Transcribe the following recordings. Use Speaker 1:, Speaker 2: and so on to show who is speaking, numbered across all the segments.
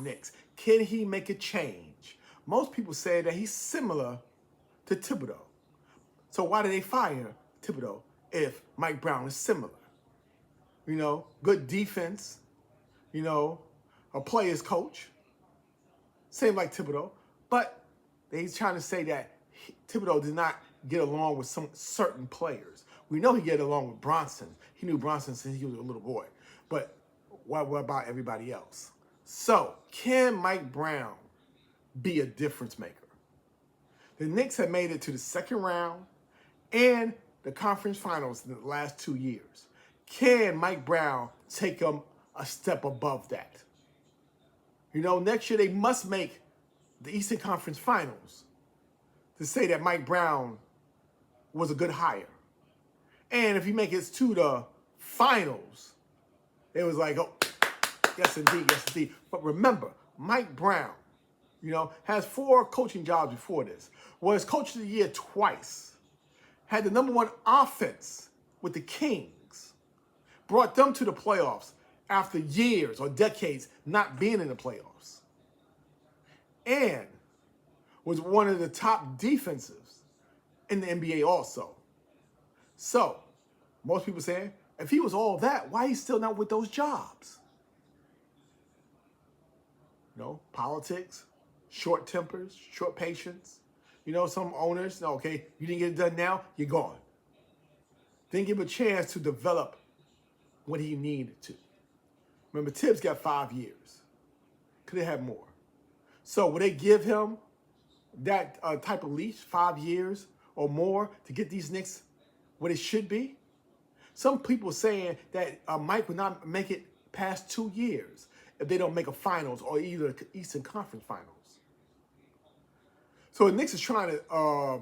Speaker 1: Knicks. Can he make a change? Most people say that he's similar to Thibodeau. So why did they fire Thibodeau if Mike Brown is similar? You know, good defense, you know, a player's coach. Same like Thibodeau. But he's trying to say that Thibodeau did not get along with some certain players. We know he get along with Bronson. He knew Bronson since he was a little boy. But what about everybody else? So, can Mike Brown be a difference maker? The Knicks have made it to the second round and the conference finals in the last 2 years. Can Mike Brown take them a step above that? You know, next year they must make the Eastern Conference Finals to say that Mike Brown was a good hire. And if he makes it to the finals, it was like, oh, yes indeed, yes indeed. But remember, Mike Brown, you know, has 4 coaching jobs before this, was coach of the year twice, had the #1 offense with the Kings, brought them to the playoffs after years or decades not being in the playoffs, and was one of the top defenses in the NBA also. So, most people saying, if he was all that, why he's still not with those jobs? You know, politics, short tempers, short patience. You know, some owners, okay, you didn't get it done now, you're gone. Didn't give him a chance to develop what he needed to. Remember, Tibbs got 5 years. Could have had more. So would they give him that type of leash, 5 years or more, to get these Knicks what it should be? Some people saying that Mike would not make it past 2 years if they don't make a finals or either Eastern Conference Finals. So the Knicks is trying to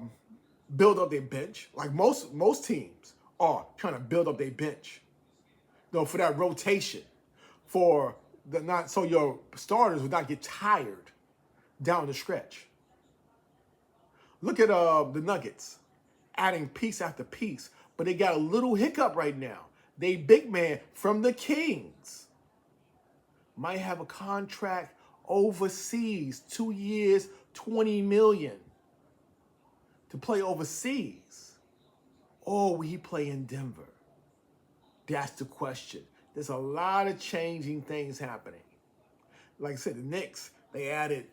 Speaker 1: build up their bench, like most teams are trying to build up their bench. You know, for that rotation, for the not so your starters would not get tired down the stretch. Look at the Nuggets, adding piece after piece, but they got a little hiccup right now. They big man from the Kings might have a contract overseas, 2 years, $20 million to play overseas. Or will he play in Denver? That's the question. There's a lot of changing things happening. Like I said, the Knicks, they added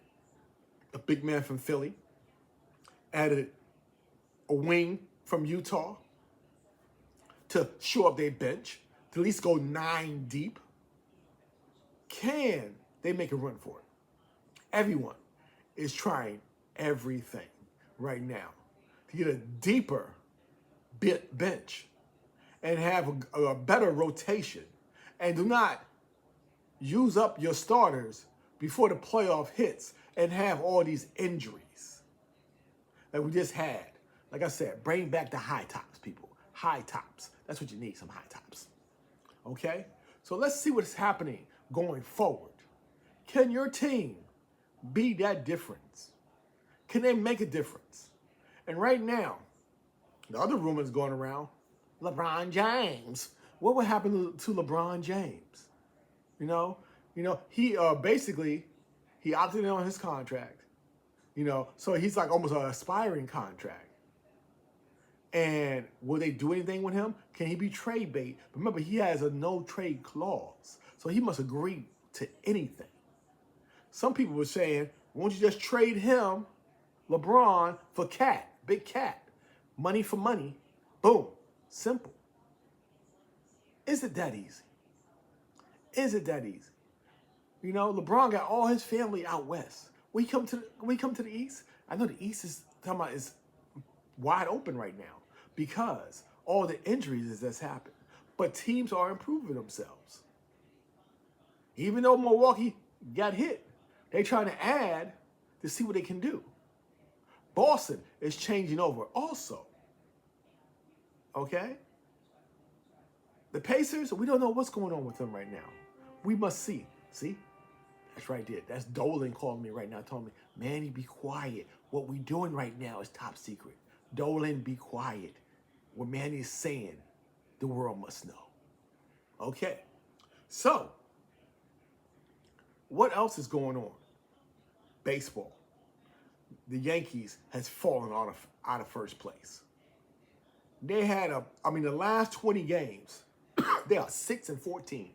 Speaker 1: a big man from Philly, added a wing from Utah to shore up their bench, to at least go 9 deep. Can they make a run for it? Everyone is trying everything right now to get a deeper bench and have a better rotation, and do not use up your starters before the playoff hits and have all these injuries that we just had. Like I said, bring back the high tops, people. High tops. That's what you need, some high tops. Okay? So let's see what's happening going forward. Can your team be that difference? Can they make a difference? And right now, the other rumors going around, LeBron James. What would happen to LeBron James? You know, he basically, he opted in on his contract. You know, so he's like almost an aspiring contract. And will they do anything with him? Can he be trade bait? Remember, he has a no trade clause, so he must agree to anything. Some people were saying, won't you just trade him, LeBron, for Cat, Big Cat? Money for money. Boom. Simple. Is it that easy? Is it that easy? You know, LeBron got all his family out west. We come to the East. I know the East is wide open right now because all the injuries that's happened. But teams are improving themselves. Even though Milwaukee got hit, they're trying to add to see what they can do. Boston is changing over also. Okay? The Pacers, we don't know what's going on with them right now. We must see. See? That's right there. That's Dolan calling me right now, telling me, Manny, be quiet. What we're doing right now is top secret. Dolan, be quiet. What Manny is saying, the world must know. Okay. So, What else is going on? Baseball. The Yankees has fallen out of first place. They had the last 20 games, they are 6-14.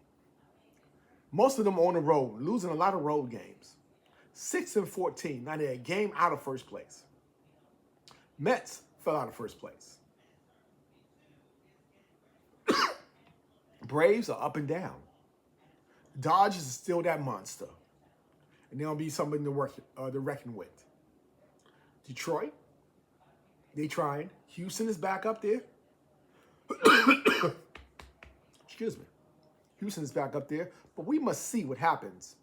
Speaker 1: Most of them on the road, losing a lot of road games. 6-14. Now they're a game out of first place. Mets fell out of first place. Braves are up and down. Dodgers is still that monster. And they'll be something to reckon with. Detroit, they trying. Houston is back up there. Excuse me. Houston is back up there. But we must see what happens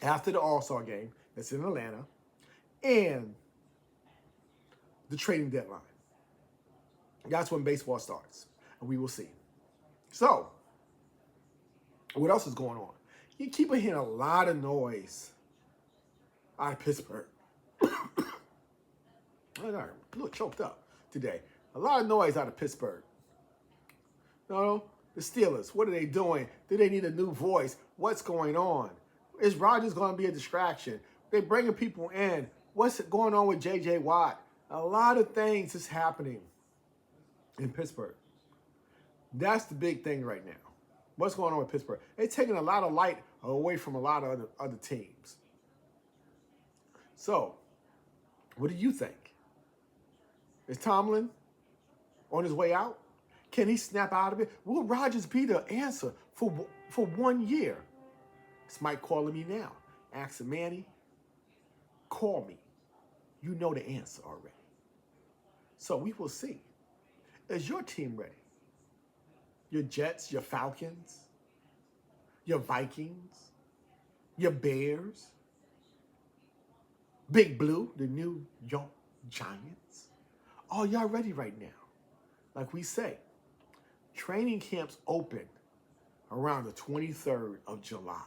Speaker 1: after the All-Star game that's in Atlanta and the trading deadline. That's when baseball starts. And we will see. So, what else is going on? You keep hearing a lot of noise out of Pittsburgh. I'm a little choked up today. A lot of noise out of Pittsburgh. No, the Steelers, what are they doing? Do they need a new voice? What's going on? Is Rodgers going to be a distraction? They're bringing people in. What's going on with J.J. Watt? A lot of things is happening in Pittsburgh. That's the big thing right now. What's going on with Pittsburgh? They're taking a lot of light away from a lot of other teams. So, what do you think? Is Tomlin on his way out? Can he snap out of it? Will Rodgers be the answer for 1 year? It's Mike calling me now. Asking Manny, call me. You know the answer already. So we will see. Is your team ready? Your Jets, your Falcons, your Vikings, your Bears, Big Blue, the New York Giants. Are y'all ready right now? Like we say, training camps open around the 23rd of July.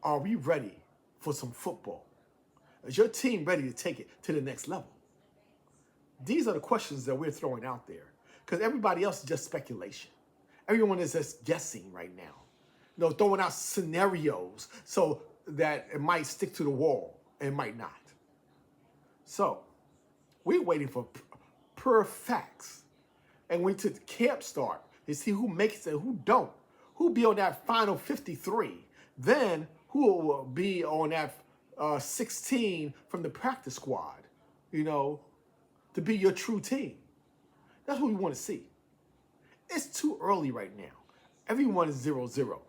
Speaker 1: Are we ready for some football? Is your team ready to take it to the next level? These are the questions that we're throwing out there because everybody else is just speculation. Everyone is just guessing right now. Throwing out scenarios so that it might stick to the wall and might not. So, we're waiting for pure facts. And when the camp start, to see who makes it and who don't. Who'll be on that final 53. Then who will be on that 16 from the practice squad, to be your true team. That's what we want to see. It's too early right now. Everyone is 0-0.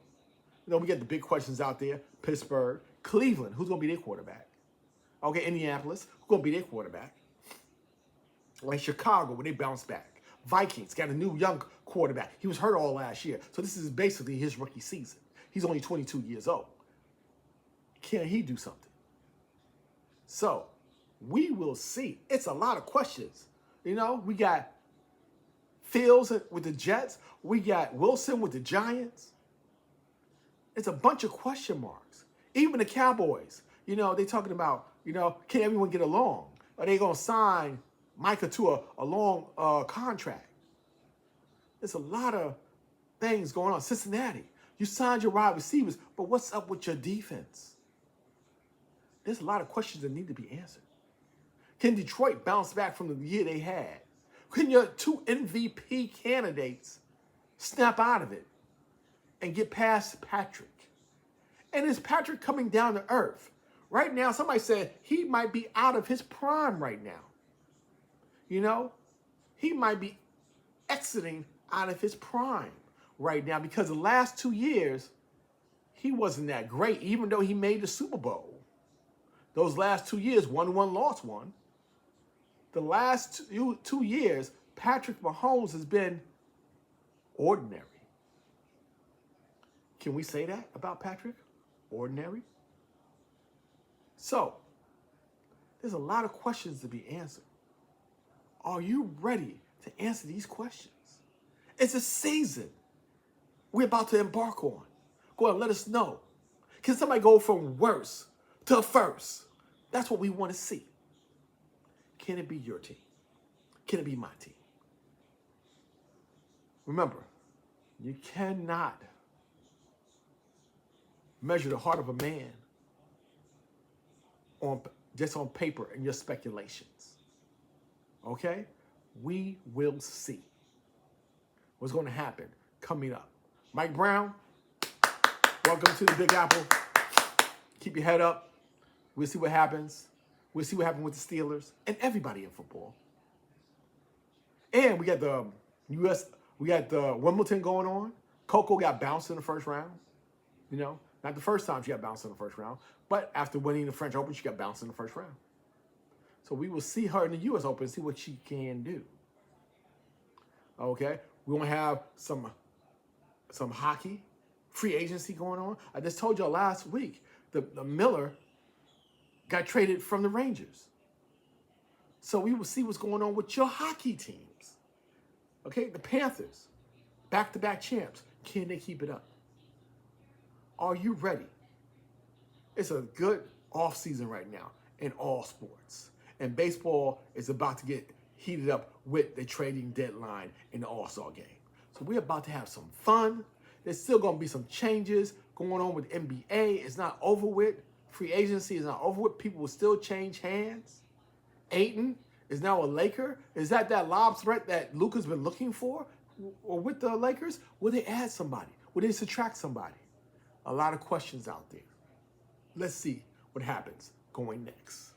Speaker 1: We get the big questions out there. Pittsburgh, Cleveland, who's going to be their quarterback? Okay, Indianapolis, who's going to be their quarterback? Like Chicago, when they bounce back. Vikings got a new young quarterback. He was hurt all last year. So this is basically his rookie season. He's only 22 years old. Can he do something? So we will see. It's a lot of questions. We got Fields with the Jets. We got Wilson with the Giants. It's a bunch of question marks. Even the Cowboys, they talking about, can everyone get along? Are they going to sign Micah to a long contract? There's a lot of things going on. Cincinnati, you signed your wide receivers, but what's up with your defense? There's a lot of questions that need to be answered. Can Detroit bounce back from the year they had? Can your two MVP candidates snap out of it and get past Patrick? And is Patrick coming down to earth? Right now, somebody said he might be out of his prime right now. He might be exiting out of his prime right now because the last 2 years, he wasn't that great, even though he made the Super Bowl. Those last 2 years, won one, lost one. The last 2 years, Patrick Mahomes has been ordinary. Can we say that about Patrick? Ordinary? So, there's a lot of questions to be answered. Are you ready to answer these questions? It's a season we're about to embark on. Go ahead and let us know. Can somebody go from worse to first? That's what we want to see. Can it be your team? Can it be my team? Remember, you cannot measure the heart of a man on just on paper and your speculations. Okay? We will see what's going to happen coming up. Mike Brown, welcome to the Big Apple. Keep your head up. We'll see what happens. We'll see what happens with the Steelers and everybody in football. And we got the Wimbledon going on. Coco got bounced in the first round. You know, not the first time she got bounced in the first round, but after winning the French Open, she got bounced in the first round. So we will see her in the U.S. Open and see what she can do. Okay, we're gonna have some hockey, free agency going on. I just told y'all last week the Miller got traded from the Rangers. So we will see what's going on with your hockey teams. Okay, the Panthers, back-to-back champs. Can they keep it up? Are you ready? It's a good off-season right now in all sports. And baseball is about to get heated up with the trading deadline in the All-Star game. So we're about to have some fun. There's still going to be some changes going on with NBA. It's not over with. Free agency is not over with. People will still change hands. Ayton is now a Laker. Is that lob threat that Luka's been looking for? Or with the Lakers? Will they add somebody? Will they subtract somebody? A lot of questions out there. Let's see what happens going next.